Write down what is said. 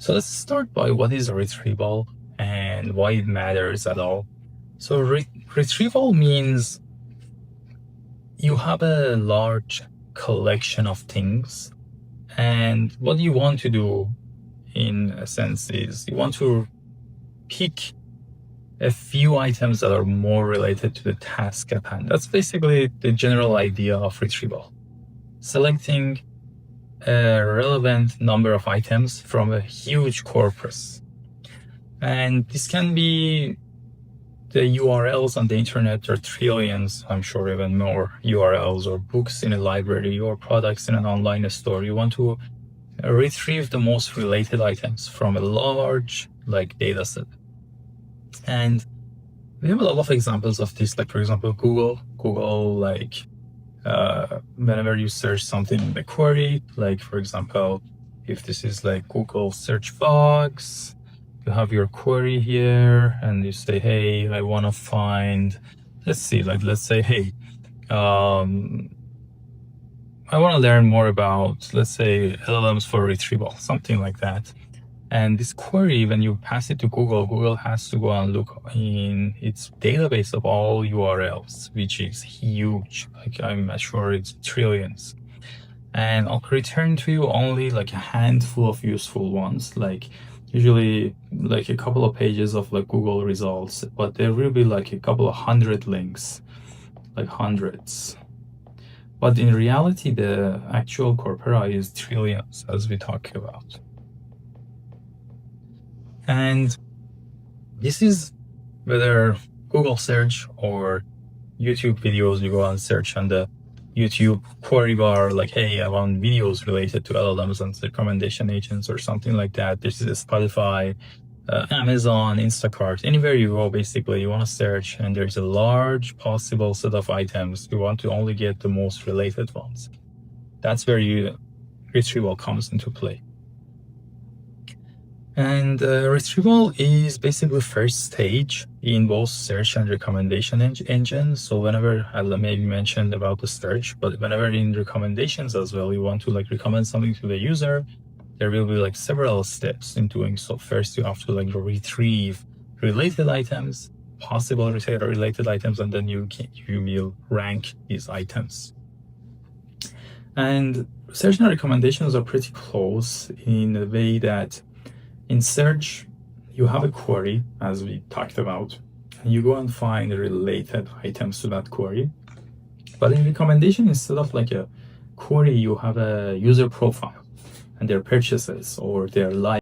So let's start by what is a retrieval and why it matters at all. So retrieval means you have a large collection of things, and what you want to do in a sense is you want to pick a few items that are more related to the task at hand. That's basically the general idea of retrieval. Selecting a relevant number of items from a huge corpus. And this can be the URLs on the internet. There are trillions, I'm sure even more URLs, or books in a library, or products in an online store. You want to retrieve the most related items from a large data set. And we have a lot of examples of this, like for example, Google, whenever you search something in the query, like for example, if this is like Google search box, you have your query here and you say, hey, I want to find, let's say, hey, I want to learn more about, let's say, LLMs for retrieval, something like that. And this query, when you pass it to Google, Google has to go and look in its database of all URLs, which is huge. Like I'm sure it's trillions. And I'll return to you only like a handful of useful ones, like usually like a couple of pages of like Google results, but there will be like a couple of hundred links, like hundreds. But in reality, the actual corpora is trillions, as we talk about. And this is whether Google search or YouTube videos, you go and search on the YouTube query bar, like, hey, I want videos related to LLMs and recommendation agents or something like that. This is Spotify, Amazon, Instacart, anywhere you go, basically, you want to search and there's a large possible set of items. You want to only get the most related ones. That's where retrieval comes into play. And retrieval is basically the first stage in both search and recommendation engines. So whenever I maybe mentioned about the search, but whenever in recommendations as well, you want to recommend something to the user, there will be several steps in doing so. First, you have to retrieve related items, possible related items, and then you will rank these items. And search and recommendations are pretty close in the way that in search, you have a query, as we talked about, and you go and find the related items to that query. But in recommendation, instead of a query, you have a user profile and their purchases or their likes.